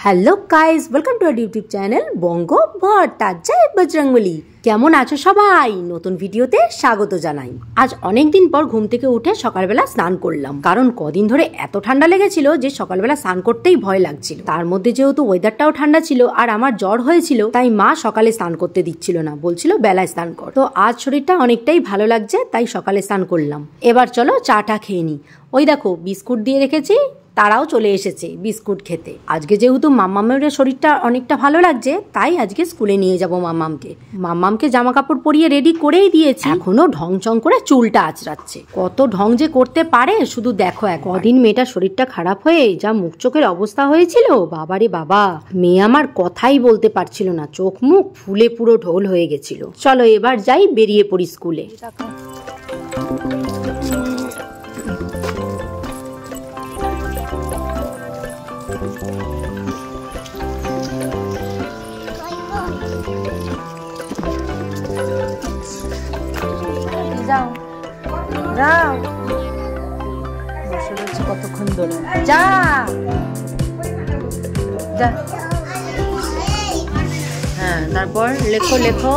Hello guys, welcome to our YouTube channel Banga Bharta. জয় বজরংবলী। কেমন আছো সবাই? নতুন ভিডিওতে স্বাগত জানাই। আজ অনেক দিন পর ঘুম থেকে উঠে সকালবেলা স্নান করলাম, কারণ কদিন ধরে এত ঠান্ডা লেগেছিল যে সকালবেলা স্নান করতেই ভয় লাগছিল। তার মধ্যে যেহেতু ওয়েদারটাও ঠান্ডা ছিল আর আমার জ্বর হয়েছিল, তাই মা সকালে স্নান করতে দিচ্ছিল না, বলছিল বেলায় স্নান কর। তো আজ শরীরটা অনেকটাই ভালো লাগছে, তাই সকালে স্নান করলাম। এবার চলো চাটা খেয়ে নি। ওই দেখো বিস্কুট দিয়ে রেখেছি, তারাও চলে এসেছে বিস্কুট খেতে। আজকে যেহেতু মাম্মামের শরীরটা অনেকটা ভালো লাগছে, তাই আজকে স্কুলে নিয়ে যাব মাম্মামকে জামা কাপড় পরিয়ে রেডি করেই দিয়েছি। এখনো ঢং চং করে চুলটা আঁচড়াচ্ছে। কত ঢং যে করতে পারে শুধু দেখো। কদিন মেয়েটার শরীরটা খারাপ হয়ে যা মুখ চোখের অবস্থা হয়েছিল, বাবারে বাবা, মেয়ে আমার কথাই বলতে পারছিল না, চোখ মুখ ফুলে পুরো ঢোল হয়ে গেছিল। চলো এবার যাই, বেরিয়ে পড়ি স্কুলে। যাও যাও, বসে রয়েছে কতক্ষণ ধরে। যা যা। হ্যাঁ, তারপর লেখো লেখো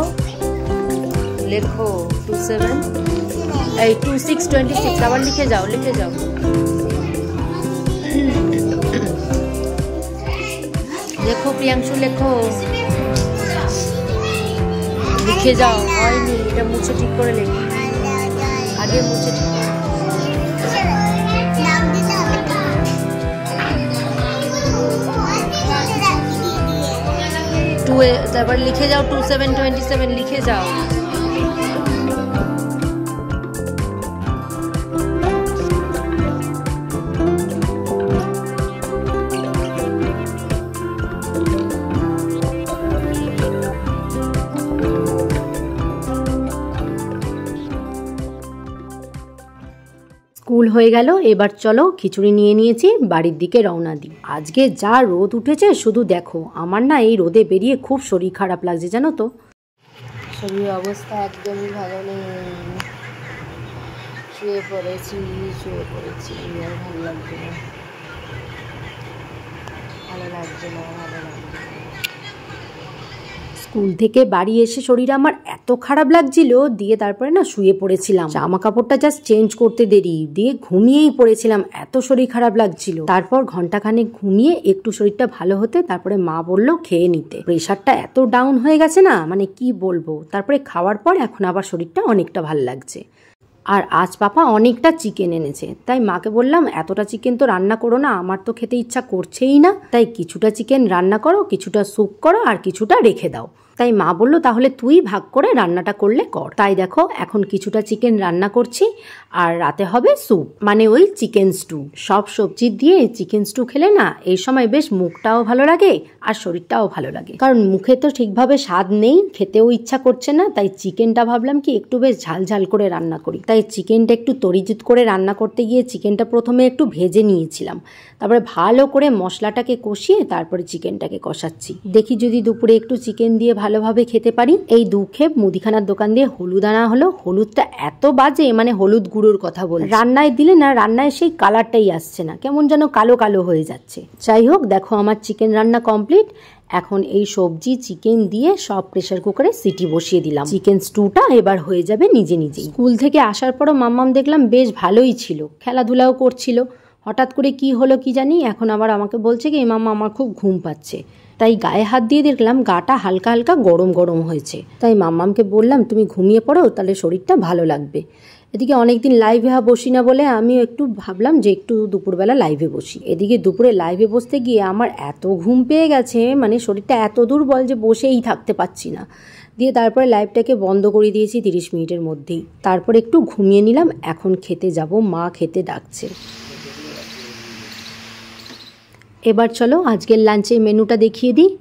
লেখো 27 এই 26 আবার লিখে যাও লিখে যাও। লেখো প্রিয়াংশু, লেখো, লিখে যাও। হয়নি, এটা মুছে ঠিক করে লেখো, আগে মুছে ঠিক করে। তারপর লিখে যাও 27 লিখে যাও। স্কুল হয়ে গেল, এবার চলো খিচুড়ি নিয়ে নিয়েছি, বাড়ির দিকে রওনা দিই। আজকে যা রোদ উঠেছে শুধু দেখো। আমার না এই রোদে বেরিয়ে খুব শরীর খারাপ লাগছে, জানো তো। শরীরের অবস্থা একদমই ভালো নেই। শুয়ে পড়েছি আর ভালো লাগছে না। স্কুল থেকে বাড়ি এসে শরীর আমার এত খারাপ লাগছিল, দিয়ে তারপরে না শুয়ে পড়েছিলাম। জামা কাপড়টা জাস্ট চেঞ্জ করতে দেরি, দিয়ে ঘুমিয়েই পড়েছিলাম, এত শরীর খারাপ লাগছিল। তারপর ঘন্টাখানেক ঘুমিয়ে একটু শরীরটা ভালো হতে তারপরে মা বলল খেয়ে নিতে। প্রেশারটা এত ডাউন হয়ে গেছে না, মানে কি বলবো। তারপরে খাওয়ার পর এখন আবার শরীরটা অনেকটা ভালো লাগছে। আর আজ পাপা অনেকটা চিকেন এনেছে, তাই মাকে বললাম এতটা চিকেন তো রান্না করো না, আমার তো খেতে ইচ্ছা করছেই না, তাই কিছুটা চিকেন রান্না করো, কিছুটা স্যুপ করো আর কিছুটা রেখে দাও। তাই মা বললো তাহলে তুই ভাগ করে রান্নাটা করলে কর। তাই দেখো এখন কিছুটা চিকেন রান্না করছি, আর রাতে হবে স্যুপ, মানে ওই চিকেন স্টু। সব সবজি দিয়ে চিকেন স্টু খেলে না এই সময় বেশ মুখটাও ভালো লাগে আর শরীরটাও ভালো লাগে, কারণ মুখে তো ঠিকভাবে স্বাদ নেই, খেতেও ইচ্ছা করছে না। তাই চিকেনটা ভাবলাম কি একটু বেশ ঝাল ঝাল করে রান্না করি। তাই চিকেনটা একটু তরিজুত করে রান্না করতে গিয়ে চিকেনটা প্রথমে একটু ভেজে নিয়েছিলাম, তারপরে ভালো করে মশলাটাকে কষিয়ে তারপরে চিকেনটাকে কষাচ্ছি। দেখি যদি দুপুরে একটু চিকেন দিয়ে ভালোভাবে খেতে পারি। এই 2 খেপ মুদিখানার দোকান দিয়ে হলুদ আনা হলো। হলুদটা এত বাজে, মানে হলুদ গুঁড়োর কথা বল, রান্নায় দিলে না রান্নায় সেই কালারটাই আসছে না, কেমন যেন কালো কালো হয়ে যাচ্ছে। যাই হোক, দেখো আমার চিকেন রান্না কমপ্লিট। এখন এই সবজি চিকেন দিয়ে সব প্রেসার কুকারে সিটি বসিয়ে দিলাম। চিকেন স্টুটা এবার হয়ে যাবে নিজে নিজেই। স্কুল থেকে আসার পরও মাম্মাম দেখলাম বেশ ভালোই ছিল, খেলাধুলাও করছিল। হঠাৎ করে কি হলো কি জানি, এখন আবার আমাকে বলছে কি মাম্মা আমার খুব ঘুম পাচ্ছে। তাই গায়ে হাত দিয়ে দেখলাম গাটা হালকা হালকা গরম গরম হয়েছে। তাই মাম্মামকে বললাম তুমি ঘুমিয়ে পড়ো, তাহলে শরীরটা ভালো লাগবে। এদিকে অনেকদিন লাইভে বসি না বলে আমিও একটু ভাবলাম যে একটু দুপুরবেলা লাইভে বসি। এদিকে দুপুরে লাইভে বসতে গিয়ে আমার এত ঘুম পেয়ে গেছে, মানে শরীরটা এত দুর্বল যে বসেই থাকতে পারছি না। দিয়ে তারপরে লাইভটাকে বন্ধ করে দিয়েছি 30 মিনিটের মধ্যেই। তারপর একটু ঘুমিয়ে নিলাম। এখন খেতে যাব, মা খেতে ডাকছে। এবার চলো আজকের লাঞ্চের মেনুটা দেখিয়ে দিই।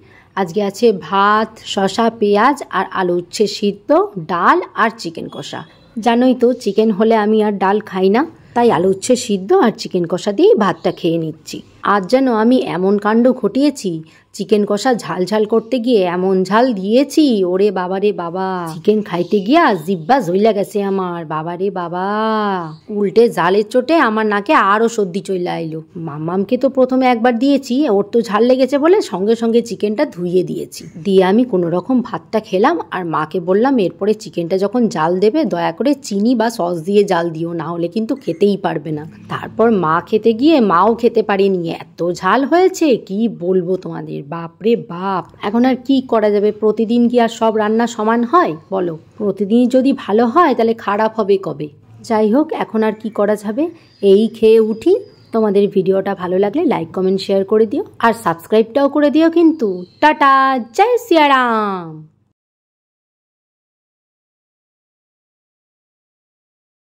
আজকে আছে ভাত, শসা, পেঁয়াজ আর আলু উচ্ছে সিদ্ধ, ডাল আর চিকেন কষা। জানোই তো চিকেন হলে আমি আর ডাল খাই না, তাই আলু উচ্ছে সিদ্ধ আর চিকেন কষা দিয়েই ভাতটা খেয়ে নিচ্ছি। আজ যেন আমি এমন কাণ্ড ঘটিয়েছি, চিকেন কষা ঝাল ঝাল করতে গিয়ে এমন ঝাল দিয়েছি, ওরে বাবা রে বাবা, চিকেন খাইতে গিয়া জিব্বা জ্বইলা গেছে আমার, বাবা রে বাবা। উল্টে জালের চোটে আমার নাকে আরো সর্দি চইলা আইলো। মাম্মামকে তো প্রথমে একবার দিয়েছি, ওর তো ঝাল লেগেছে বলে সঙ্গে সঙ্গে চিকেনটা ধুইয়ে দিয়েছি। দিয়ে আমি কোনো রকম ভাতটা খেলাম, আর মাকে বললাম এরপরে চিকেনটা যখন জাল দেবে দয়া করে চিনি বা সস দিয়ে জাল দিও, না হলে কিন্তু খেতেই পারবে না। তারপর মা খেতে গিয়ে মাও খেতে পারেনি, এত ঝাল হয়েছে কি বলবো তোমাদের, বাপরে বাপ। এখন আর কি করা যাবে, প্রতিদিন কি আর সব রান্না সমান হয় বলো? প্রতিদিন যদি ভালো হয় তাহলে খারাপ হবে কবে? যাই হোক, এখন আর কি করা যাবে, এই খেয়ে উঠি। তোমাদের ভিডিওটা ভালো লাগলে লাইক কমেন্ট শেয়ার করে দিও, আর সাবস্ক্রাইবটাও করে দিও কিন্তু। টাটা, জয় সিয়ারাম।